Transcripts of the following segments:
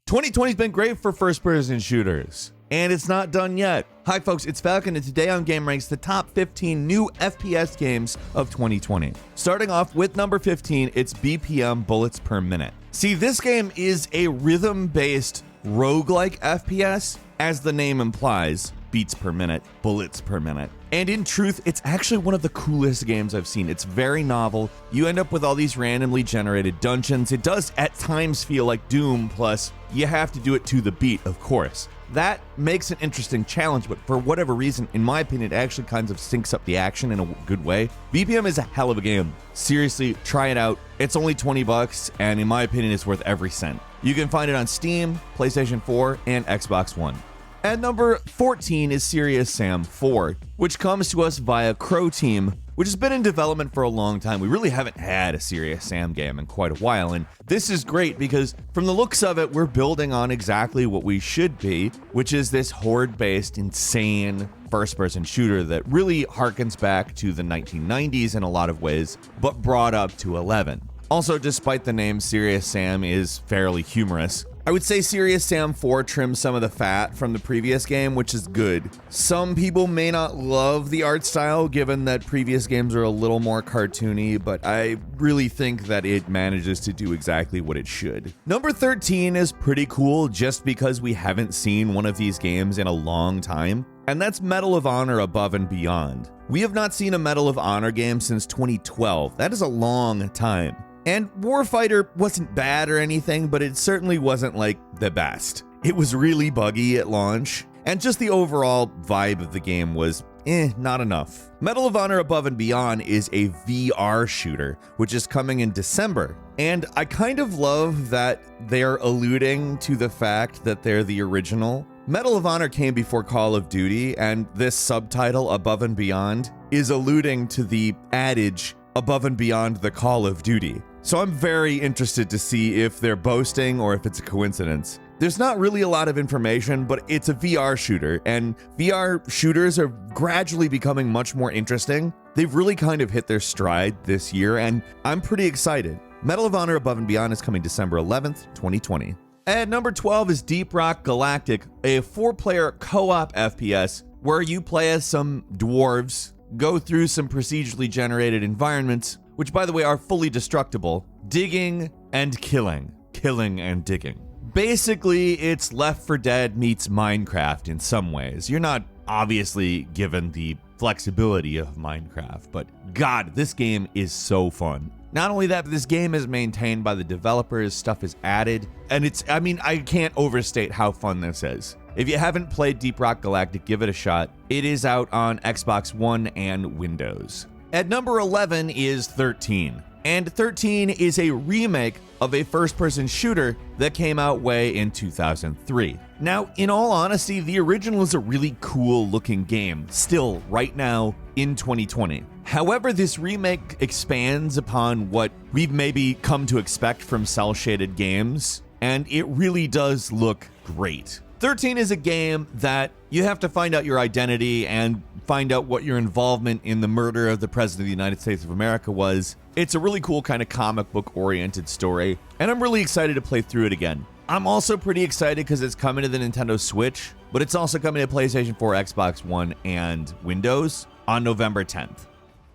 2020's been great for first-person shooters, and it's not done yet. Hi folks, it's Falcon, and today on gameranx, the top 15 new FPS games of 2020. Starting off with number 15, it's BPM Bullets Per Minute. See, this game is a rhythm-based roguelike FPS, as the name implies, beats per minute, bullets per minute. And in truth, it's actually one of the coolest games I've seen. It's very novel. You end up with all these randomly generated dungeons. It does at times feel like Doom, plus you have to do it to the beat, of course. That makes an interesting challenge, but for whatever reason, in my opinion, it actually kind of syncs up the action in a good way. BPM is a hell of a game. Seriously, try it out. It's only $20, and in my opinion, it's worth every cent. You can find it on Steam, PlayStation 4, and Xbox One. At number 14 is Sirius Sam 4, which comes to us via Crow Team, which has been in development for a long time. We really haven't had a Sirius Sam game in quite a while, and this is great because from the looks of it, we're building on exactly what we should be, which is this horde-based, insane first-person shooter that really harkens back to the 1990s in a lot of ways, but brought up to 11. Also, despite the name, Sirius Sam is fairly humorous. I would say Sirius Sam 4 trims some of the fat from the previous game, which is good. Some people may not love the art style, given that previous games are a little more cartoony, but I really think that it manages to do exactly what it should. Number 13 is pretty cool just because we haven't seen one of these games in a long time, and that's Medal of Honor Above and Beyond. We have not seen a Medal of Honor game since 2012. That is a long time. And Warfighter wasn't bad or anything, but it certainly wasn't like the best. It was really buggy at launch, and just the overall vibe of the game was not enough. Medal of Honor Above and Beyond is a VR shooter, which is coming in December. And I kind of love that they're alluding to the fact that they're the original. Medal of Honor came before Call of Duty, and this subtitle, Above and Beyond, is alluding to the adage, above and beyond the Call of Duty. So I'm very interested to see if they're boasting or if it's a coincidence. There's not really a lot of information, but it's a VR shooter, and VR shooters are gradually becoming much more interesting. They've really kind of hit their stride this year, and I'm pretty excited. Medal of Honor Above and Beyond is coming December 11th, 2020. At number 12 is Deep Rock Galactic, a 4-player co-op FPS where you play as some dwarves, go through some procedurally generated environments, which by the way are fully destructible, digging and killing and digging. Basically, it's Left 4 Dead meets Minecraft in some ways. You're not obviously given the flexibility of Minecraft, but God, this game is so fun. Not only that, but this game is maintained by the developers, stuff is added, and I can't overstate how fun this is. If you haven't played Deep Rock Galactic, give it a shot. It is out on Xbox One and Windows. At number 11 is 13. And 13 is a remake of a first-person shooter that came out way in 2003. Now, in all honesty, the original is a really cool-looking game, still, right now, in 2020. However, this remake expands upon what we've maybe come to expect from cel-shaded games, and it really does look great. 13 is a game that you have to find out your identity and find out what your involvement in the murder of the President of the United States of America was. It's a really cool kind of comic book oriented story, and I'm really excited to play through it again. I'm also pretty excited because it's coming to the Nintendo Switch, but it's also coming to PlayStation 4, Xbox One, and Windows on November 10th.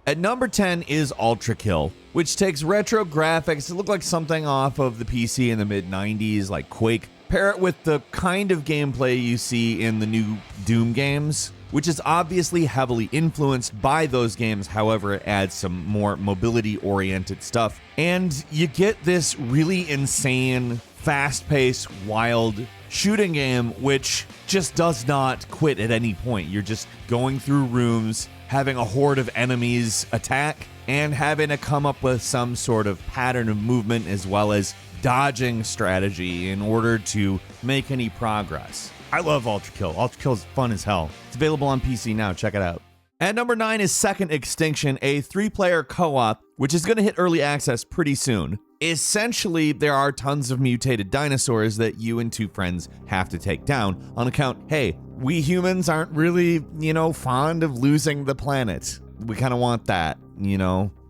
At number 10 is Ultrakill, which takes retro graphics that look like something off of the PC in the mid-90s, like Quake. Pair it with the kind of gameplay you see in the new Doom games, which is obviously heavily influenced by those games, however, it adds some more mobility-oriented stuff. And you get this really insane, fast-paced, wild shooting game, which just does not quit at any point. You're just going through rooms, having a horde of enemies attack, and having to come up with some sort of pattern of movement as well as dodging strategy in order to make any progress. I love Ultrakill. Ultrakill is fun as hell. It's available on PC now. Check it out. At number 9 is Second Extinction, a 3-player co-op, which is going to hit early access pretty soon. Essentially, there are tons of mutated dinosaurs that you and 2 friends have to take down on account, hey, we humans aren't really, fond of losing the planet. We kind of want that,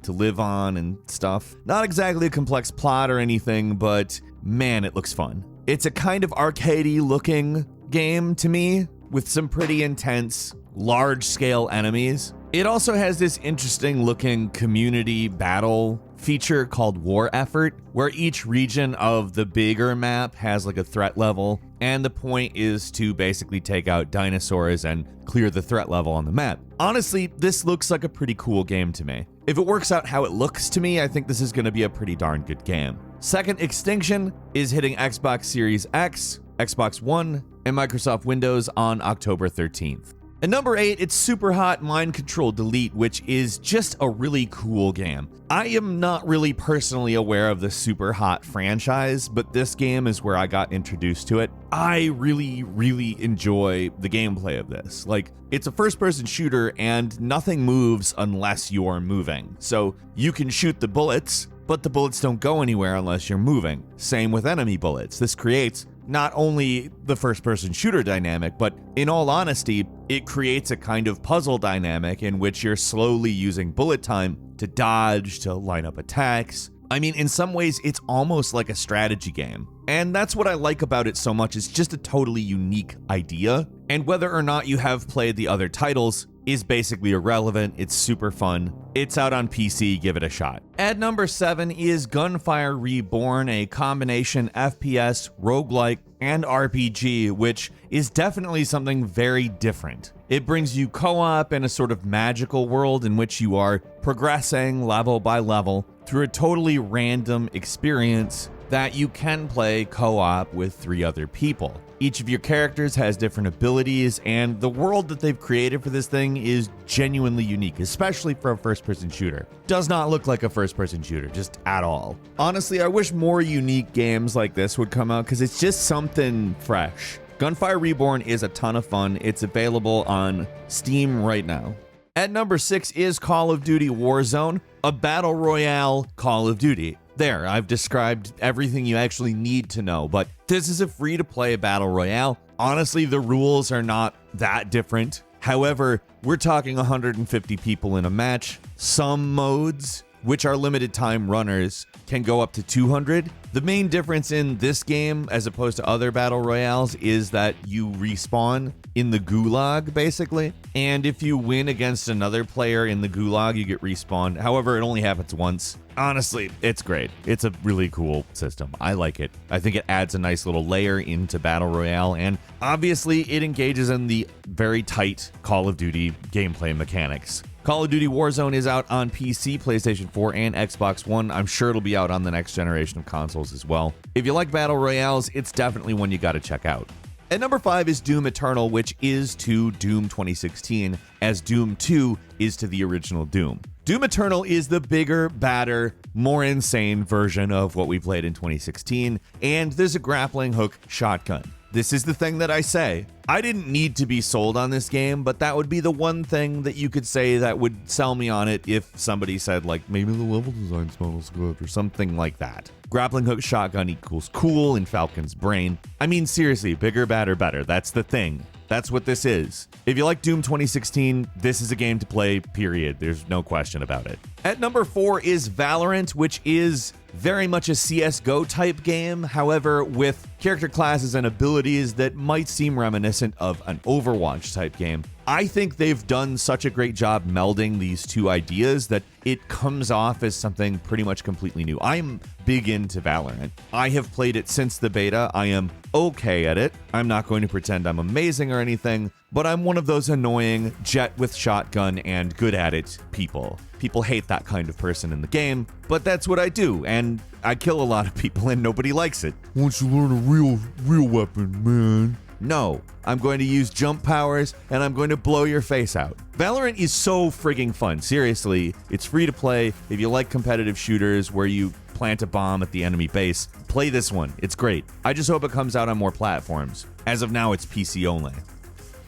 to live on and stuff. Not exactly a complex plot or anything, but man, it looks fun. It's a kind of arcadey looking game to me with some pretty intense, large-scale enemies. It also has this interesting looking community battle feature called War Effort, where each region of the bigger map has like a threat level, and the point is to basically take out dinosaurs and clear the threat level on the map. Honestly, this looks like a pretty cool game to me. If it works out how it looks to me, I think this is going to be a pretty darn good game. Second, Extinction is hitting Xbox Series X, Xbox One, and Microsoft Windows on October 13th. And number 8, it's Superhot Mind Control Delete, which is just a really cool game. I am not really personally aware of the Superhot franchise, but this game is where I got introduced to it. I really enjoy the gameplay of this. Like, it's a first-person shooter and nothing moves unless you're moving. So you can shoot the bullets, but the bullets don't go anywhere unless you're moving. Same with enemy bullets. This creates not only the first-person shooter dynamic, but in all honesty, it creates a kind of puzzle dynamic in which you're slowly using bullet time to dodge, to line up attacks. I mean, in some ways, it's almost like a strategy game. And that's what I like about it so much. It's just a totally unique idea. And whether or not you have played the other titles is basically irrelevant. It's super fun. It's out on PC, give it a shot. At number 7 is Gunfire Reborn, a combination FPS, roguelike, and RPG, which is definitely something very different. It brings you co-op in a sort of magical world in which you are progressing level by level through a totally random experience that you can play co-op with 3 other people. Each of your characters has different abilities, and the world that they've created for this thing is genuinely unique, especially for a first-person shooter. Does not look like a first-person shooter, just at all. Honestly, I wish more unique games like this would come out because it's just something fresh. Gunfire Reborn is a ton of fun. It's available on Steam right now. At number 6 is Call of Duty Warzone, a battle royale Call of Duty. There, I've described everything you actually need to know, but this is a free-to-play battle royale. Honestly, the rules are not that different. However, we're talking 150 people in a match. Some modes, which are limited time runners, can go up to 200. The main difference in this game, as opposed to other battle royales, is that you respawn in the gulag, basically. And if you win against another player in the gulag, you get respawned. However, it only happens once. Honestly, it's great. It's a really cool system. I like it. I think it adds a nice little layer into Battle Royale, and obviously it engages in the very tight Call of Duty gameplay mechanics. Call of Duty Warzone is out on PC, PlayStation 4, and Xbox One. I'm sure it'll be out on the next generation of consoles as well. If you like Battle Royales, it's definitely one you gotta check out. At number 5 is Doom Eternal, which is to Doom 2016, as Doom 2 is to the original Doom. Doom Eternal is the bigger, badder, more insane version of what we played in 2016, and there's a grappling hook shotgun. This is the thing that I say. I didn't need to be sold on this game, but that would be the one thing that you could say that would sell me on it if somebody said, like, maybe the level design smells good or something like that. Grappling hook shotgun equals cool in Falcon's brain. I mean, seriously, bigger, badder, better. That's the thing. That's what this is. If you like Doom 2016, this is a game to play, period. There's no question about it. At number 4 is Valorant, which is very much a CSGO type game, however, with character classes and abilities that might seem reminiscent of an Overwatch type game. I think they've done such a great job melding these two ideas that it comes off as something pretty much completely new. I'm big into Valorant. I have played it since the beta. I am okay at it. I'm not going to pretend I'm amazing or anything, but I'm one of those annoying jet with shotgun and good at it people. People hate that kind of person in the game, but that's what I do, and I kill a lot of people and nobody likes it. Once you learn a real weapon, man. No, I'm going to use jump powers and I'm going to blow your face out. Valorant is so frigging fun. Seriously, it's free to play. If you like competitive shooters where you plant a bomb at the enemy base, play this one. It's great. I just hope it comes out on more platforms. As of now, it's PC only.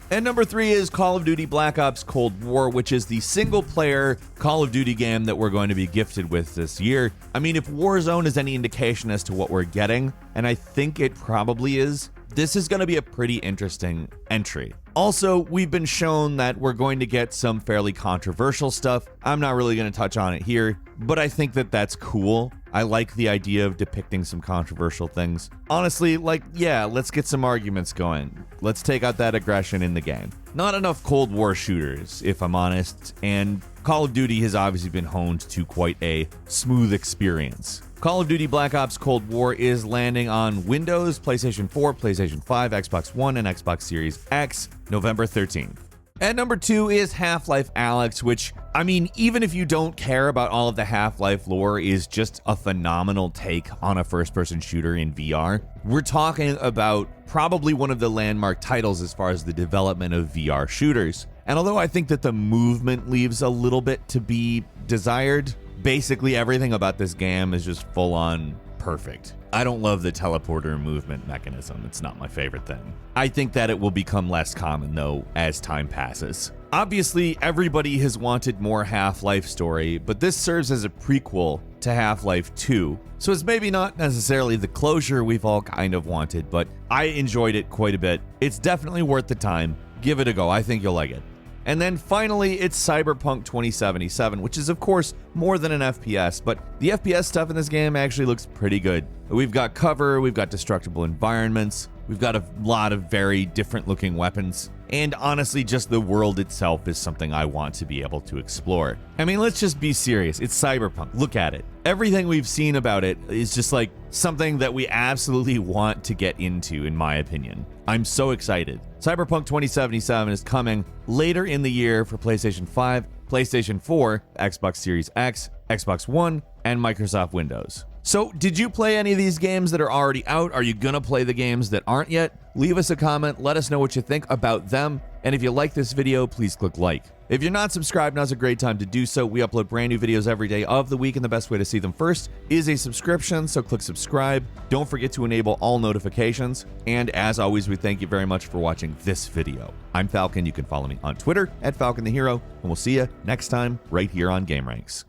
And number 3 is Call of Duty Black Ops Cold War, which is the single-player Call of Duty game that we're going to be gifted with this year. I mean, if Warzone is any indication as to what we're getting, and I think it probably is, this is going to be a pretty interesting entry. Also, we've been shown that we're going to get some fairly controversial stuff. I'm not really going to touch on it here, but I think that that's cool. I like the idea of depicting some controversial things. Honestly, like, yeah, let's get some arguments going. Let's take out that aggression in the game. Not enough Cold War shooters, if I'm honest, and Call of Duty has obviously been honed to quite a smooth experience. Call of Duty Black Ops Cold War is landing on Windows, PlayStation 4, PlayStation 5, Xbox One, and Xbox Series X, November 13th. And number 2 is Half-Life Alyx, which, I mean, even if you don't care about all of the Half-Life lore, is just a phenomenal take on a first-person shooter in VR. We're talking about probably one of the landmark titles as far as the development of VR shooters. And although I think that the movement leaves a little bit to be desired, basically everything about this game is just full-on perfect. I don't love the teleporter movement mechanism. It's not my favorite thing. I think that it will become less common, though, as time passes. Obviously, everybody has wanted more Half-Life story, but this serves as a prequel to Half-Life 2, so it's maybe not necessarily the closure we've all kind of wanted, but I enjoyed it quite a bit. It's definitely worth the time. Give it a go. I think you'll like it. And then finally, it's Cyberpunk 2077, which is of course more than an FPS, but the FPS stuff in this game actually looks pretty good. We've got cover, we've got destructible environments, we've got a lot of very different looking weapons, and honestly, just the world itself is something I want to be able to explore. I mean, let's just be serious. It's Cyberpunk. Look at it. Everything we've seen about it is just like something that we absolutely want to get into, in my opinion. I'm so excited. Cyberpunk 2077 is coming later in the year for PlayStation 5, PlayStation 4, Xbox Series X, Xbox One, and Microsoft Windows. So, did you play any of these games that are already out? Are you gonna play the games that aren't yet? Leave us a comment, let us know what you think about them, and if you like this video, please click like. If you're not subscribed, now's a great time to do so. We upload brand new videos every day of the week, and the best way to see them first is a subscription, so click subscribe. Don't forget to enable all notifications, and as always, we thank you very much for watching this video. I'm Falcon. You can follow me on Twitter @FalconTheHero, and we'll see you next time right here on GameRanx.